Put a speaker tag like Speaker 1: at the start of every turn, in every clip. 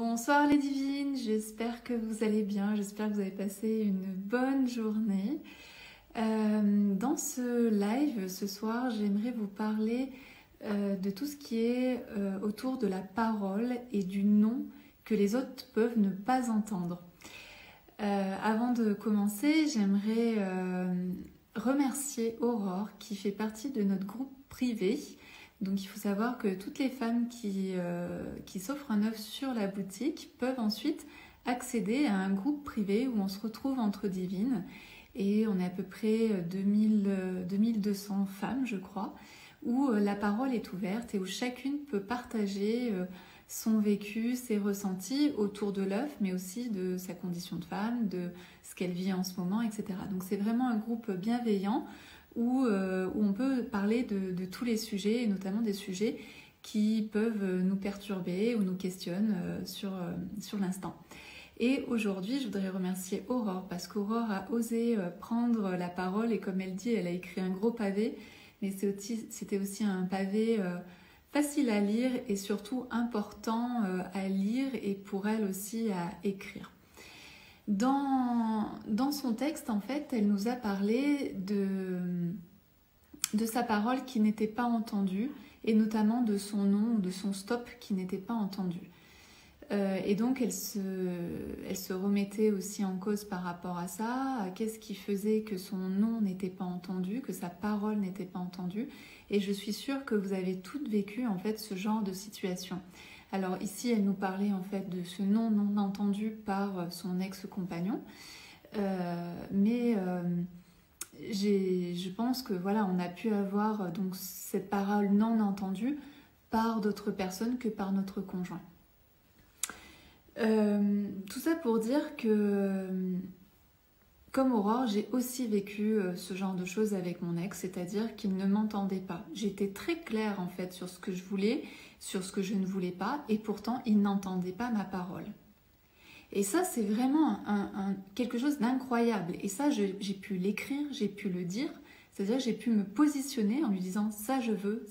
Speaker 1: Bonsoir les divines, j'espère que vous allez bien, j'espère que vous avez passé une bonne journée. Dans ce live ce soir, j'aimerais vous parler de tout ce qui est autour de la parole et du non que les autres peuvent ne pas entendre. Avant de commencer, j'aimerais remercier Aurore qui fait partie de notre groupe privé. Donc il faut savoir que toutes les femmes qui s'offrent un œuf sur la boutique peuvent ensuite accéder à un groupe privé où on se retrouve entre divines. Et on est à peu près 2200 femmes, je crois, où la parole est ouverte et où chacune peut partager son vécu, ses ressentis autour de l'œuf, mais aussi de sa condition de femme, de ce qu'elle vit en ce moment, etc. Donc c'est vraiment un groupe bienveillant où on peut parler de tous les sujets, et notamment des sujets qui peuvent nous perturber ou nous questionnent sur l'instant. Et aujourd'hui, je voudrais remercier Aurore, parce qu'Aurore a osé prendre la parole, et comme elle dit, elle a écrit un gros pavé, mais c'était aussi un pavé facile à lire et surtout important à lire et pour elle aussi à écrire. Dans son texte, en fait, elle nous a parlé de sa parole qui n'était pas entendue et notamment de son non ou de son stop qui n'était pas entendu. Et donc, elle se remettait aussi en cause par rapport à ça. Qu'est-ce qui faisait que son non n'était pas entendu, que sa parole n'était pas entendue. Et je suis sûre que vous avez toutes vécu en fait ce genre de situation. Alors ici, elle nous parlait en fait de ce non entendu par son ex-compagnon. Je pense que voilà, on a pu avoir donc cette parole non entendue par d'autres personnes que par notre conjoint. Tout ça pour dire que, comme Aurore, j'ai aussi vécu ce genre de choses avec mon ex, c'est-à-dire qu'il ne m'entendait pas. J'étais très claire en fait sur ce que je voulais, sur ce que je ne voulais pas, et pourtant il n'entendait pas ma parole. Et ça, c'est vraiment quelque chose d'incroyable. Et ça, j'ai pu l'écrire, j'ai pu le dire, c'est-à-dire j'ai pu me positionner en lui disant ça je veux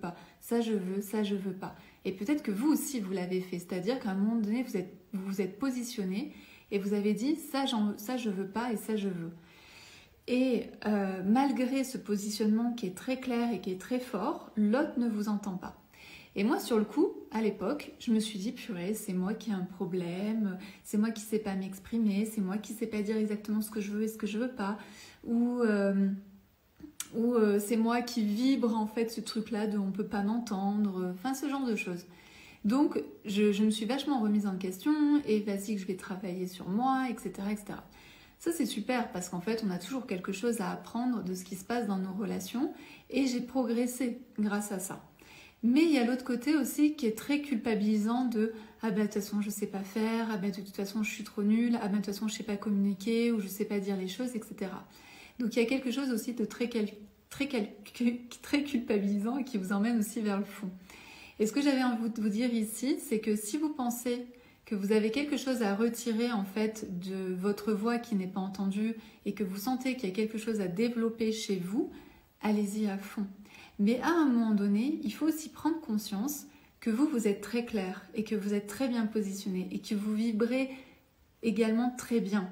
Speaker 1: pas, ça je veux, ça je veux pas. Et peut-être que vous aussi vous l'avez fait, c'est-à-dire qu'à un moment donné vous vous êtes positionné et vous avez dit ça je veux pas et ça je veux. Et malgré ce positionnement qui est très clair et qui est très fort, l'autre ne vous entend pas. Et moi sur le coup, à l'époque, je me suis dit purée, c'est moi qui ai un problème, c'est moi qui sais pas m'exprimer, c'est moi qui sais pas dire exactement ce que je veux et ce que je veux pas, ou c'est moi qui vibre en fait ce truc-là de on peut pas m'entendre, enfin ce genre de choses. Donc je me suis vachement remise en question et vas-y que je vais travailler sur moi, etc. etc. Ça c'est super parce qu'en fait on a toujours quelque chose à apprendre de ce qui se passe dans nos relations et j'ai progressé grâce à ça. Mais il y a l'autre côté aussi qui est très culpabilisant de « Ah bah de toute façon je sais pas faire, ah bah de toute façon je suis trop nulle, ah bah de toute façon je sais pas communiquer ou je sais pas dire les choses, etc. » Donc il y a quelque chose aussi de très culpabilisant et qui vous emmène aussi vers le fond. Et ce que j'avais envie de vous dire ici, c'est que si vous pensez que vous avez quelque chose à retirer en fait de votre voix qui n'est pas entendue et que vous sentez qu'il y a quelque chose à développer chez vous, allez-y à fond. Mais à un moment donné, il faut aussi prendre conscience que vous êtes très clair et que vous êtes très bien positionné et que vous vibrez également très bien.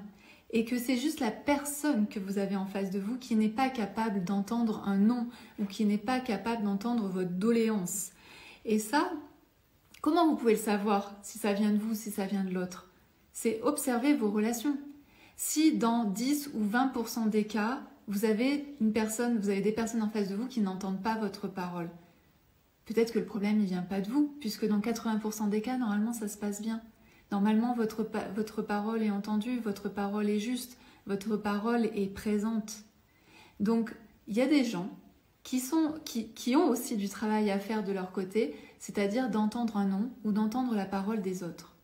Speaker 1: Et que c'est juste la personne que vous avez en face de vous qui n'est pas capable d'entendre un non ou qui n'est pas capable d'entendre votre doléance. Et ça, comment vous pouvez le savoir si ça vient de vous, si ça vient de l'autre? C'est observer vos relations. Si dans 10 ou 20% des cas, vous avez des personnes en face de vous qui n'entendent pas votre parole, peut-être que le problème ne vient pas de vous, puisque dans 80% des cas, normalement, ça se passe bien. Normalement, votre parole est entendue, votre parole est juste, votre parole est présente. Donc, il y a des gens qui ont aussi du travail à faire de leur côté, c'est-à-dire d'entendre un non ou d'entendre la parole des autres.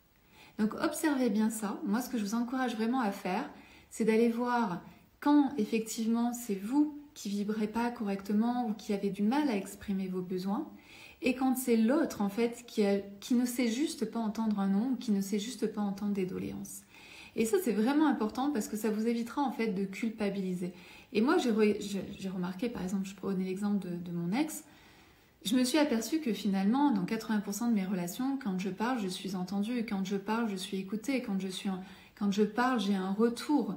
Speaker 1: Donc, observez bien ça. Moi, ce que je vous encourage vraiment à faire, c'est d'aller voir quand, effectivement, c'est vous qui vibrez pas correctement ou qui avez du mal à exprimer vos besoins, et quand c'est l'autre, en fait, qui ne sait juste pas entendre un non ou qui ne sait juste pas entendre des doléances. Et ça, c'est vraiment important parce que ça vous évitera, en fait, de culpabiliser. Et moi, j'ai remarqué, par exemple, je prenais l'exemple de mon ex, je me suis aperçue que finalement, dans 80% de mes relations, quand je parle, je suis entendue. Quand je parle, je suis écoutée. Quand je parle, j'ai un retour.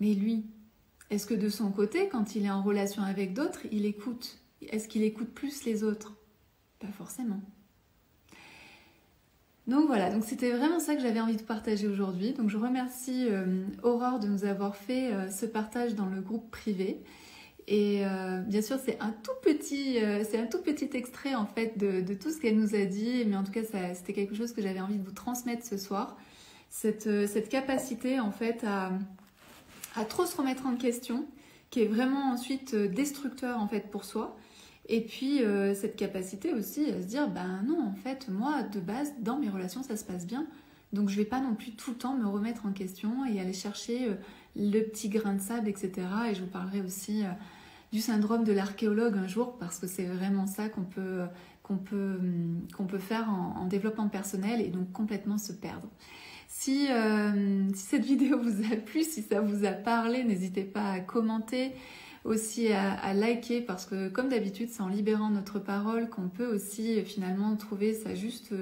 Speaker 1: Mais lui, est-ce que de son côté, quand il est en relation avec d'autres, il écoute? Est-ce qu'il écoute plus les autres? Pas forcément. Donc voilà, donc c'était vraiment ça que j'avais envie de partager aujourd'hui. Donc je remercie Aurore de nous avoir fait ce partage dans le groupe privé. Et bien sûr, c'est un tout petit extrait en fait de tout ce qu'elle nous a dit. Mais en tout cas, c'était quelque chose que j'avais envie de vous transmettre ce soir. Cette capacité en fait à trop se remettre en question, qui est vraiment ensuite destructeur en fait pour soi. Et puis cette capacité aussi à se dire, ben non, en fait, moi, de base, dans mes relations, ça se passe bien. Donc je vais pas non plus tout le temps me remettre en question et aller chercher le petit grain de sable, etc. Et je vous parlerai aussi du syndrome de l'archéologue un jour, parce que c'est vraiment ça qu'on peut faire en développement personnel et donc complètement se perdre. Si cette vidéo vous a plu, si ça vous a parlé, n'hésitez pas à commenter, aussi à liker, parce que comme d'habitude, c'est en libérant notre parole qu'on peut aussi finalement trouver sa juste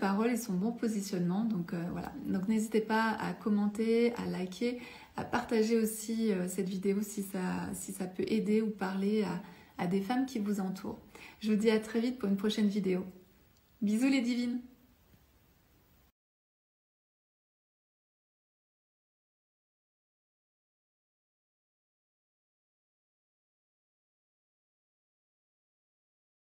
Speaker 1: parole et son bon positionnement. Donc voilà, donc n'hésitez pas à commenter, à liker, à partager aussi cette vidéo si ça peut aider ou parler à des femmes qui vous entourent. Je vous dis à très vite pour une prochaine vidéo. Bisous les divines!